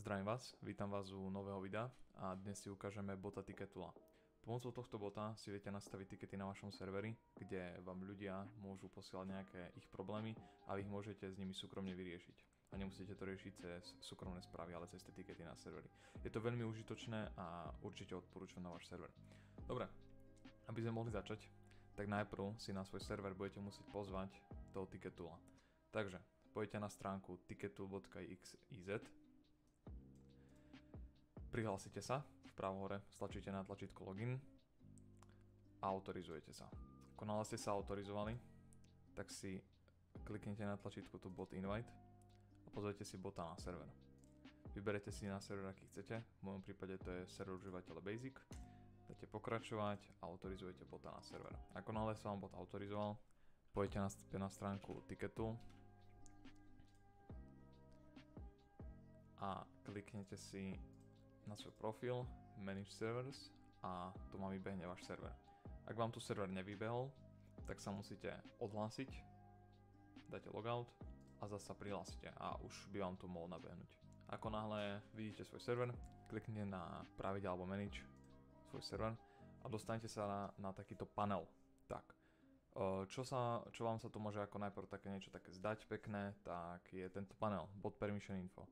Zdravím vás, vítam vás u nového videa a dnes si ukážeme bota Ticketula. Pomocou tohto bota si viete nastaviť tikety na vašom serveri, kde vám ľudia môžu posielať nejaké ich problémy a vy ich môžete s nimi súkromne vyriešiť. A nemusíte to riešiť cez súkromné správy, ale cez tie tikety na serveri. Je to veľmi užitočné a určite odporúčam na váš server. Dobre, aby sme mohli začať, tak najprv si na svoj server budete musieť pozvať toho Ticketula. Takže pôjdete na stránku ticketool.xyz, prihlásite sa, vpravo hore stlačíte na tlačítko login a autorizujete sa. Ako náhle ste sa autorizovali, tak si kliknete na tlačítko tu bot invite a pozvete si bota na server. Vyberete si na server, aký chcete, v mojom prípade to je server užívateľa Basic, dáte pokračovať a autorizujete bota na server. Ako náhle sa vám bot autorizoval, pôjdete na stránku Ticketool a kliknete si na svoj profil, Manage Servers a tu vám vybehne váš server. Ak vám tu server nevybehol, tak sa musíte odhlásiť, dáte logout a zase sa prihlásite a už by vám tu mohol nabehnúť. Ako náhle vidíte svoj server, kliknite na pravidel alebo Manage svoj server a dostanete sa na takýto panel. Tak, čo vám sa tu môže ako najprv také niečo také zdať pekné, tak je tento panel, bot permission info.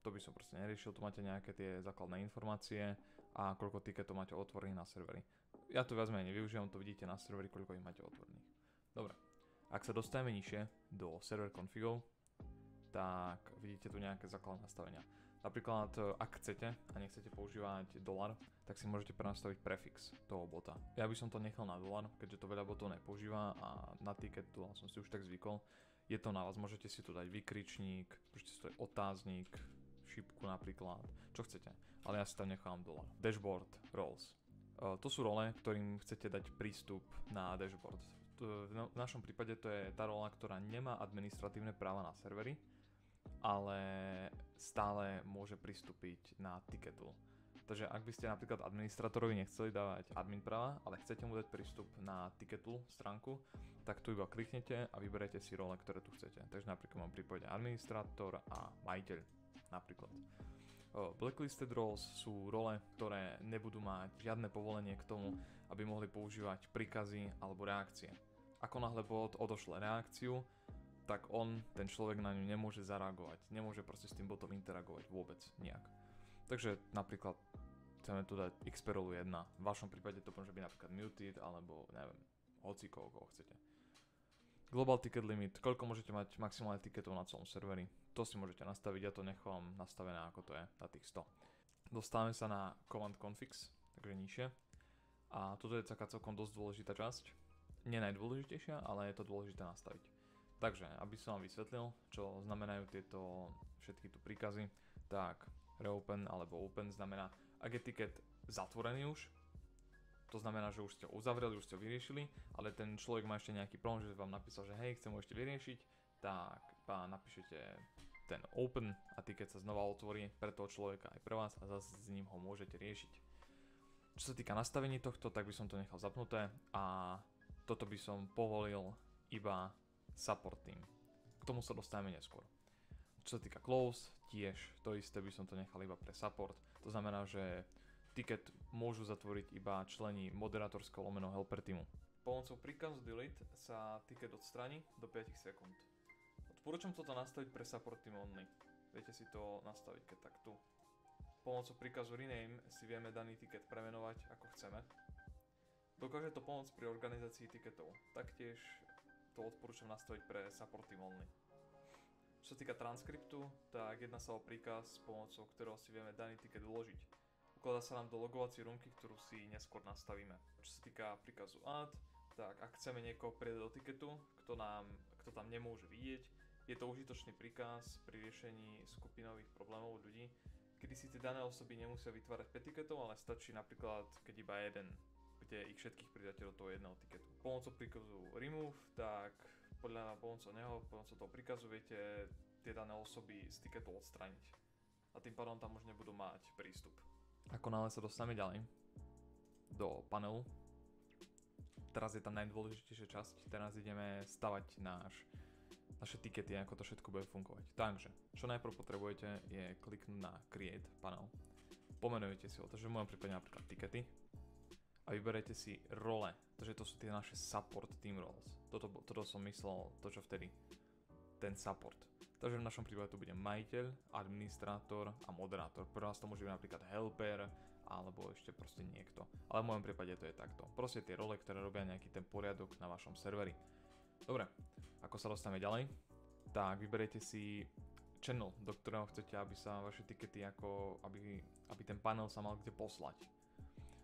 To by som proste neriešil, tu máte nejaké tie základné informácie a koľko tiketov máte otvorených na serveri. Ja to viac menej nevyužívam, to vidíte na serveri, koľko ich máte otvorených. Dobre, ak sa dostaneme nižšie do server configov, tak vidíte tu nejaké základné nastavenia. Napríklad, ak chcete a nechcete používať dolar, tak si môžete prenastaviť prefix toho bota. Ja by som to nechal na dolar, keďže to veľa botov nepoužíva a na Ticketool som si už tak zvykol. Je to na vás, môžete si tu dať vykričník, môžete si tu dať otáznik, šipku napríklad, čo chcete, ale ja si tam nechám dolar. Dashboard, roles. To sú role, ktorým chcete dať prístup na dashboard. V našom prípade to je tá rola, ktorá nemá administratívne práva na serveri, ale stále môže pristúpiť na Ticketool. Takže ak by ste napríklad administratorovi nechceli dávať admin práva, ale chcete mu dať prístup na Ticketool stránku, tak tu iba kliknete a vyberete si role, ktoré tu chcete. Takže napríklad mám prípade administrátor a majiteľ. Napríklad. Blacklisted roles sú role, ktoré nebudú mať žiadne povolenie k tomu, aby mohli používať príkazy alebo reakcie. Ako náhle bot odošle reakciu, tak ten človek na ňu nemôže zareagovať, nemôže proste s tým botom interagovať vôbec nejak. Takže napríklad chceme tu dať xperolu 1, v vašom prípade to môže byť napríklad muted alebo neviem, hocikoho, koho chcete. Global ticket limit, koľko môžete mať maximálne tiketov na celom serveri, to si môžete nastaviť, ja to nechám nastavené ako to je, na tých 100. Dostávame sa na command configs, takže nižšie. A toto je taká celkom dosť dôležitá časť, nie najdôležitejšia, ale je to dôležité nastaviť. Takže, aby som vám vysvetlil, čo znamenajú tieto všetky tu príkazy, tak reopen alebo open znamená, ak je ticket zatvorený už, to znamená, že už ste ho uzavreli, už ste ho vyriešili, ale ten človek má ešte nejaký problém, že vám napísal, že hej, chcem ho ešte vyriešiť, tak napíšete ten open a ticket sa znova otvorí pre toho človeka aj pre vás a zase s ním ho môžete riešiť. Čo sa týka nastavení tohto, tak by som to nechal zapnuté a toto by som povolil iba support team. K tomu sa dostaneme neskôr. Čo sa týka close, tiež to isté by som to nechal iba pre support. To znamená, že ticket môžu zatvoriť iba členi moderátorského lomeno helper teamu. Pomocou príkazu delete sa ticket odstráni do 5 sekúnd. Odporúčam toto nastaviť pre support team only. Viete si to nastaviť, keď tak tu. Pomocou príkazu rename si vieme daný ticket premenovať ako chceme. Dokáže to pomôcť pri organizácii ticketov. Taktiež to odporúčam nastaviť pre support team only. Čo sa týka transkriptu, tak jedná sa o príkaz, pomocou ktorého si vieme daný ticket uložiť. Ukladá sa nám do logovacej runky, ktorú si neskôr nastavíme. Čo sa týka príkazu add, tak ak chceme niekoho pridať do tiketu, kto tam nemôže vidieť, je to užitočný príkaz pri riešení skupinových problémov ľudí, kedy si tie dané osoby nemusia vytvárať 5 tiketov, ale stačí napríklad keď iba jeden, kde ich všetkých pridáte do toho jedného tiketu. Pomocou príkazu remove, tak pomocou toho príkazu viete tie dané osoby z tiketu odstrániť. A tým pádom tam už nebudú mať prístup. Ako náhle sa dostaneme ďalej do panelu, teraz je tá najdôležitejšia časť, teraz ideme stavať náš naše tikety, ako to všetko bude fungovať. Takže, čo najprv potrebujete je kliknúť na Create panel. Pomenujete si ho, takže v mojom prípade napríklad tikety a vyberete si role, takže to sú tie naše support team roles. Toto som myslel, to čo vtedy, ten support. Takže v našom prípade to bude majiteľ, administrátor a moderátor. Pre vás to môže byť napríklad helper, alebo ešte proste niekto. Ale v mojom prípade to je takto. Proste tie role, ktoré robia nejaký ten poriadok na vašom serveri. Dobre, ako sa dostaneme ďalej, tak vyberiete si channel, do ktorého chcete, aby sa vaše tikety aby ten panel sa mal kde poslať.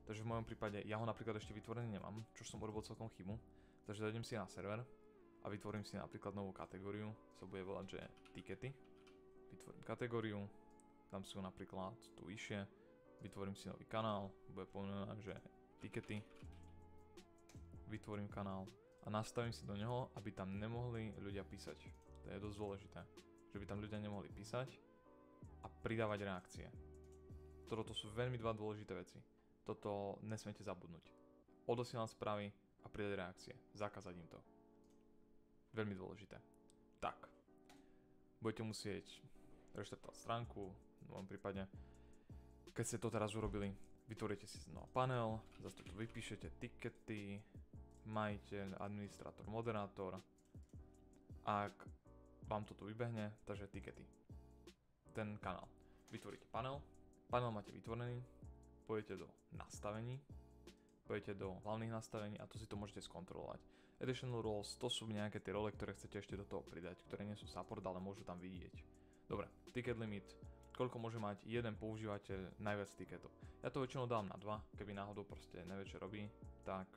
Takže v mojom prípade, ja ho napríklad ešte vytvorený nemám, čo som urobil celkom chybu. Takže zajdem si na server a vytvorím si napríklad novú kategóriu, sa bude volať, že tikety. Vytvorím kategóriu, dám si ho napríklad tu vyššie, vytvorím si nový kanál, bude pomenované, že tikety. Vytvorím kanál a nastavím si do neho, aby tam nemohli ľudia písať. To je dosť dôležité, že by tam ľudia nemohli písať a pridávať reakcie. Toto sú veľmi dva dôležité veci. Toto nesmiete zabudnúť. Odosielať správy a pridať reakcie. Zakázať im to. Veľmi dôležité. Tak. Budete musieť reštartovať stránku, v mojom prípade. Keď ste to teraz urobili, vytvoríte si znova panel, zase tu vypíšete tikety, majiteľ, administrátor, moderátor. Ak vám to tu vybehne, takže tikety. Ten kanál. Vytvoríte panel máte vytvorený, pôjdete do nastavení, pôjdete do hlavných nastavení a tu si to môžete skontrolovať. Additional roles, to sú nejaké tie role, ktoré chcete ešte do toho pridať, ktoré nie sú support, ale môžu tam vidieť. Dobre, ticket limit, koľko môže mať jeden používateľ najviac tiketov. Ja to väčšinou dám na 2, keby náhodou proste nevie čo robí, tak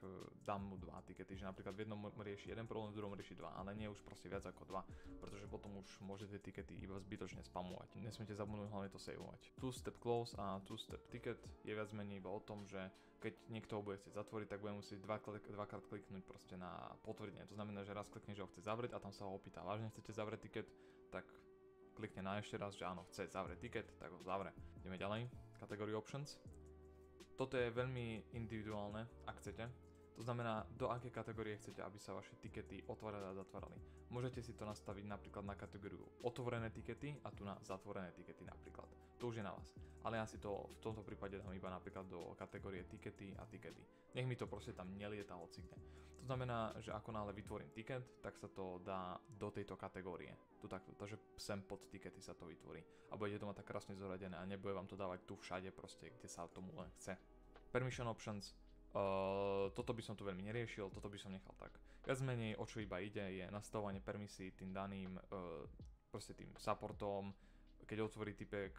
dám mu 2 tikety, že napríklad v jednom rieši jeden problém, v druhom rieši 2, ale nie už proste viac ako 2, pretože potom už môžete tikety iba zbytočne spamovať. Nesmiete zabudnúť hlavne to saveovať. Two-step close a two-step ticket je viac menej iba o tom, že keď niekto ho bude chcieť zatvoriť, tak bude musieť dvakrát kliknúť proste na potvrdenie. To znamená, že raz klikne, že ho chce zavrieť a tam sa ho opýta, vážne chcete zavrieť ticket, tak klikne na ešte raz, že áno, chce zavrieť ticket, tak ho zavre. Ideme ďalej, category options. Toto je veľmi individuálne, ak chcete. To znamená, do akej kategórie chcete, aby sa vaše tikety otvárali a zatvárali. Môžete si to nastaviť napríklad na kategóriu otvorené tikety a tu na zatvorené tikety napríklad. To už je na vás. Ale ja si to v tomto prípade dám iba napríklad do kategórie tikety a tikety. Nech mi to proste tam nelieta hocikde. To znamená, že ako náhle vytvorím tiket, tak sa to dá do tejto kategórie. Tu takto, takže sem pod tikety sa to vytvorí. A budete to mať tak krásne zoradené a nebude vám to dávať tu všade proste, kde sa tomu len chce. Permission options. Toto by som tu veľmi neriešil, toto by som nechal tak. Viac menej o čo iba ide je nastavovanie permisí tým daným proste tým supportom, keď otvorí typek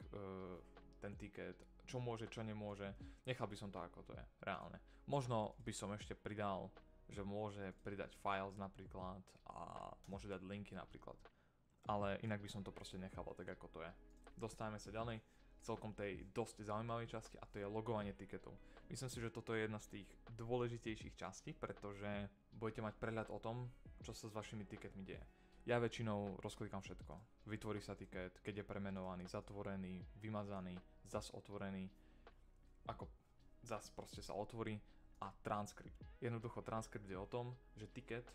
ten ticket, čo môže, čo nemôže, nechal by som to ako to je, reálne. Možno by som ešte pridal, že môže pridať files napríklad a môže dať linky napríklad, ale inak by som to proste nechával tak ako to je. Dostávame sa ďalej celkom tej dosť zaujímavej časti a to je logovanie tiketov. Myslím si, že toto je jedna z tých dôležitejších častí, pretože budete mať prehľad o tom, čo sa s vašimi tiketmi deje. Ja väčšinou rozklikám všetko. Vytvorí sa tiket, keď je premenovaný, zatvorený, vymazaný, zas otvorený, ako zas proste sa otvorí a transkript. Jednoducho transkript je o tom, že tiket,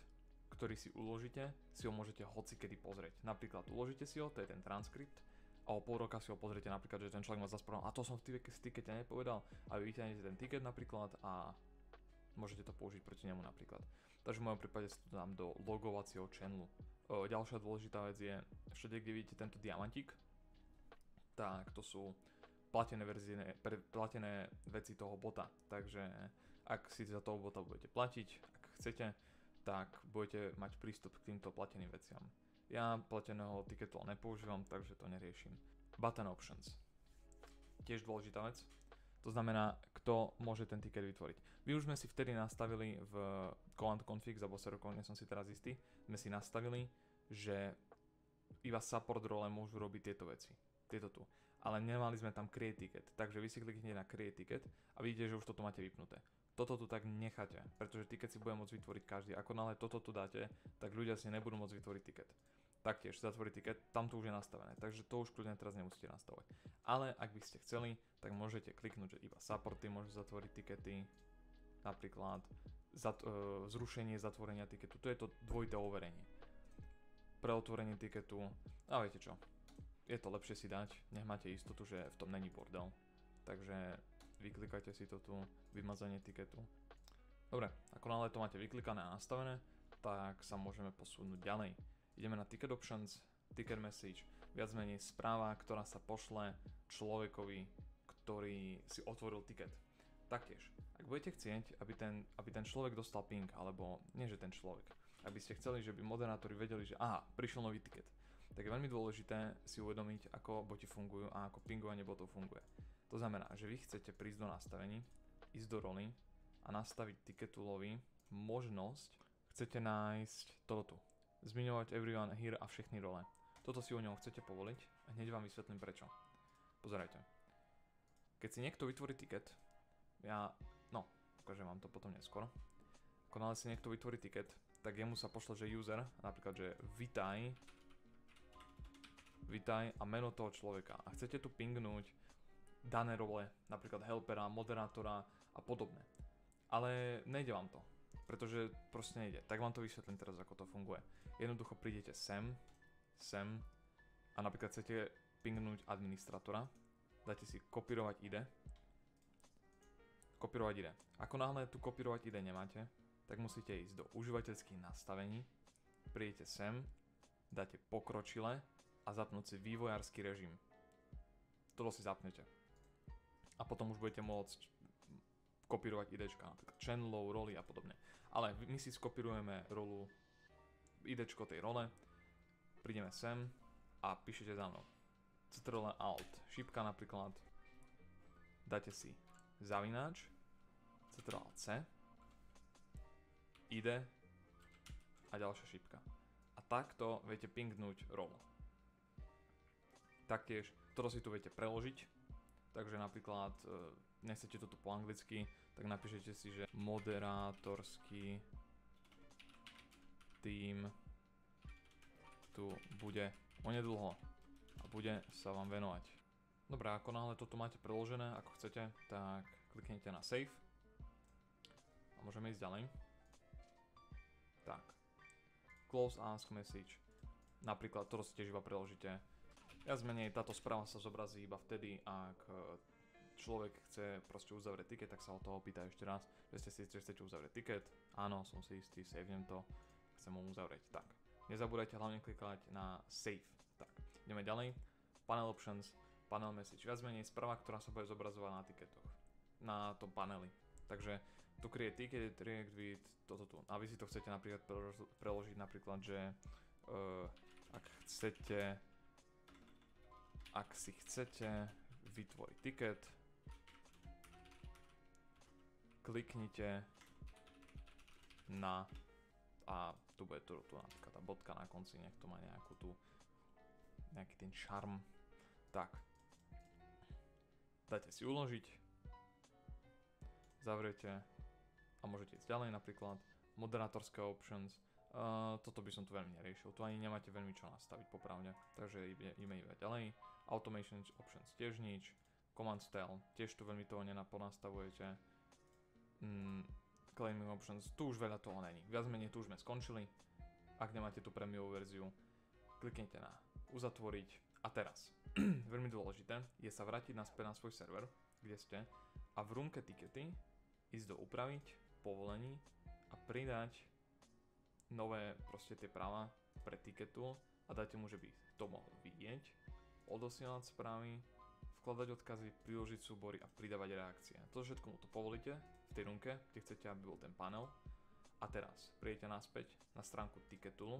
ktorý si uložíte, si ho môžete hocikedy pozrieť. Napríklad uložíte si ho, to je ten transkript, a o pol roka si ho pozriete napríklad, že ten človek ma zase povedal, a to som v tikete nepovedal, a vy vyťahnete ten tiket napríklad a môžete to použiť proti nemu napríklad. Takže v mojom prípade si to dám do logovacieho channelu. Ďalšia dôležitá vec je, všade kde vidíte tento diamantík, tak to sú platené veci toho bota. Takže ak si za toho bota budete platiť, ak chcete, tak budete mať prístup k týmto plateným veciam. Ja plateného tiketu nepoužívam, takže to neriešim. Button options. Tiež dôležitá vec. To znamená, kto môže ten tiket vytvoriť. My už sme si vtedy nastavili v command config, alebo server, nie som si teraz istý, sme si nastavili, že iba support role môžu robiť tieto veci. Tieto tu. Ale nemali sme tam create ticket, takže vy si kliknete na create ticket a vidíte, že už toto máte vypnuté. Toto tu tak necháte, pretože ticket si bude môcť vytvoriť každý. Ako náhle toto tu dáte, tak ľudia si nebudú môcť vytvoriť ticket. Taktiež zatvoriť ticket, tam to už je nastavené, takže to už kľudne teraz nemusíte nastavovať. Ale ak by ste chceli, tak môžete kliknúť, že iba supporty môžu zatvoriť tikety, napríklad zrušenie zatvorenia tiketu, to je to dvojité overenie. pre otvorenie tiketu. A viete čo, je to lepšie si dať, nech máte istotu, že v tom není bordel. Takže vyklikajte si to tu, vymazanie tiketu. Dobre, ako náhle to máte vyklikané a nastavené, tak sa môžeme posunúť ďalej. Ideme na Ticket Options, Ticket Message, viac menej správa, ktorá sa pošle človekovi, ktorý si otvoril tiket. Taktiež, ak budete chcieť, aby ten človek dostal ping, alebo nie že ten človek, aby ste chceli, že by moderátori vedeli, že aha, prišiel nový tiket, tak je veľmi dôležité si uvedomiť, ako boti fungujú a ako pingovanie botov funguje. To znamená, že vy chcete prísť do nastavení, ísť do roly a nastaviť tiketulovi možnosť, chcete nájsť toto tu. Zmiňovať everyone here a všechny role. Toto si o ňom chcete povoliť a hneď vám vysvetlím prečo. Pozerajte. Keď si niekto vytvorí tiket, ukážem vám to potom neskôr. Ako náhle si niekto vytvorí tiket, tak jemu sa pošle, že user, napríklad, že vitaj a meno toho človeka. A chcete tu pingnúť dané role, napríklad helpera, moderátora a podobne. Ale nejde vám to, pretože proste nejde. Tak vám to vysvetlím teraz, ako to funguje. Jednoducho prídete sem a napríklad chcete pingnúť administratora, dáte si kopírovať ID. Ako náhle tu kopírovať ID nemáte, tak musíte ísť do užívateľských nastavení, prídete sem, dáte pokročile a zapnúť si vývojársky režim. Toto si zapnete. A potom už budete môcť kopírovať IDčka, napríklad channelov, roly a podobne. Ale my si skopírujeme rolu, IDčko tej role, prídeme sem a píšete za mnou. Ctrl Alt, šipka napríklad, dáte si zavináč, Ctrl C, ID a ďalšia šipka. A takto viete pingnúť rolu. Taktiež, toto si tu viete preložiť, takže napríklad nechcete toto po anglicky, tak napíšete si, že moderátorský tím tu bude onedlho a bude sa vám venovať. Dobre, ako náhle toto máte preložené, ako chcete, tak kliknite na Save a môžeme ísť ďalej. Tak, Close Ask Message, napríklad toto si tiež iba preložíte. Viac menej táto správa sa zobrazí iba vtedy, ak človek chce proste uzavrieť tiket, tak sa o toho opýta ešte raz, že ste si istí, že chcete uzavrieť tiket. Áno, som si istý, savenem to, chcem ho uzavrieť. Tak, nezabúdajte hlavne klikať na Save. Tak, ideme ďalej. Panel Options, Panel Message, viac menej správa, ktorá sa bude zobrazovať na tiketoch, na tom paneli. Takže tu create ticket, react with toto tu. A vy si to chcete napríklad preložiť napríklad, že ak si chcete vytvoriť tiket, kliknite na a tu bude tu napríklad tá bodka na konci, nech to má nejaký ten šarm. Tak, dáte si uložiť, zavriete a môžete ísť ďalej, napríklad moderátorské options. Toto by som tu veľmi neriešil, tu ani nemáte veľmi čo nastaviť popravde, takže ideme iba ďalej. Automation options tiež nič, command style tiež tu veľmi toho nenaponastavujete. Claiming options, tu už veľa toho není, viac menej tu už sme skončili. Ak nemáte tú prémiovú verziu, kliknite na uzatvoriť a teraz veľmi dôležité je sa vrátiť naspäť na svoj server, kde ste, a v rúmke tikety ísť do upraviť, povolení a pridať nové proste tie práva pre tiketu a dáte mu, že by to mohol vidieť, odosielať správy, vkladať odkazy, priložiť súbory a pridávať reakcie. To všetko mu to povolíte v tej rúmke, kde chcete, aby bol ten panel. A teraz prídete naspäť na stránku Ticketulu,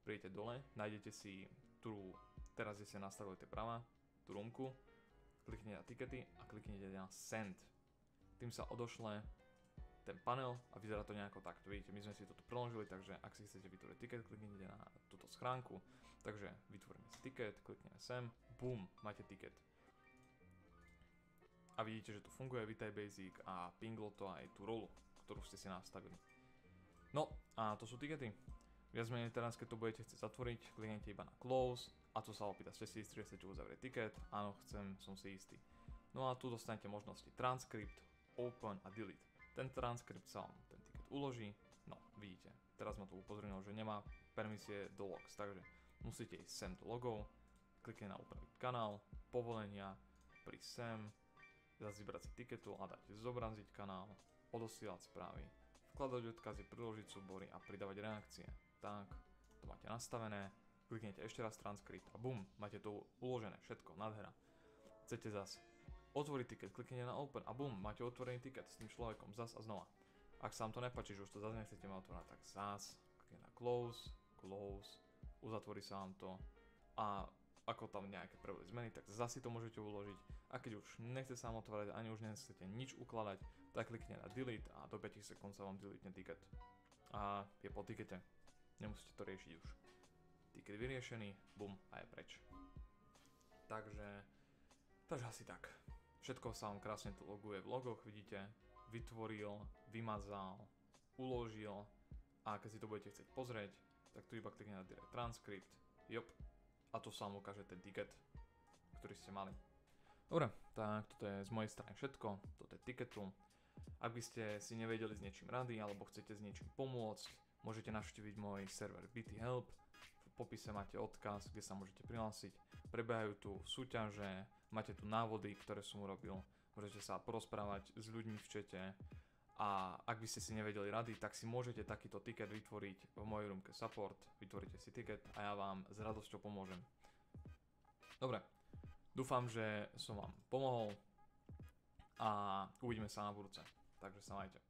prídete dole, nájdete si tú, teraz kde ste nastavili tie práva, tú rúmku, kliknete na tikety a kliknete na Send. Tým sa odošle ten panel a vyzerá to nejako takto. Vidíte, my sme si toto preložili, takže ak si chcete vytvoriť tiket, kliknete na túto schránku. Takže vytvoríme si tiket, klikneme sem, bum, máte tiket. A vidíte, že to funguje, Vitaj Basic a pinglo to aj tú rolu, ktorú ste si nastavili. No a to sú tikety. Viac menej teraz, keď to budete chcieť zatvoriť, kliknete iba na Close a tu sa opýta, ste si istí, že chcete uzavrieť tiket? Áno, chcem, som si istý. No a tu dostanete možnosti Transcript, Open a Delete. Ten transkript sa vám ten tiket uloží, no vidíte, teraz ma to upozornilo, že nemá permisie do logs. Takže musíte ísť sem do logov, kliknete na upraviť kanál, povolenia, prísť sem, zase vybrať si tiketu a dať zobraziť kanál, odosielať správy, vkladať odkazy, priložiť súbory a pridávať reakcie. Tak, to máte nastavené, kliknete ešte raz transkript a bum, máte to uložené, všetko, nádhera. Chcete zase otvoriť tiket, kliknete na open a bum, máte otvorený tiket s tým človekom zas a znova. Ak sa vám to nepáči, že už to zase nechcete mať otvorené, tak zas kliknete na close, uzatvorí sa vám to a ako tam nejaké prvé zmeny, tak zase to môžete uložiť a keď už nechce sa vám otvárať ani už nechcete nič ukladať, tak kliknete na delete a do 5 sekúnd sa vám deletne tiket a je po tikete, nemusíte to riešiť už. Tiket vyriešený, bum a je preč. Takže asi tak. Všetko sa vám krásne tu loguje v logoch, vidíte, vytvoril, vymazal, uložil a keď si to budete chcieť pozrieť, tak tu iba kliknete na direct transcript, a tu sa vám ukáže ten tiket, ktorý ste mali. Dobre, tak toto je z mojej strany všetko, toto je tiketu. Ak by ste si nevedeli s niečím rady alebo chcete s niečím pomôcť, môžete navštíviť môj server BT Help, v popise máte odkaz, kde sa môžete prihlásiť. Prebiehajú tu súťaže, máte tu návody, ktoré som urobil, môžete sa porozprávať s ľuďmi v čete a ak by ste si nevedeli rady, tak si môžete takýto tiket vytvoriť v mojej roomke support, vytvoríte si tiket a ja vám s radosťou pomôžem. Dobre, dúfam, že som vám pomohol a uvidíme sa na budúce, takže sa majte.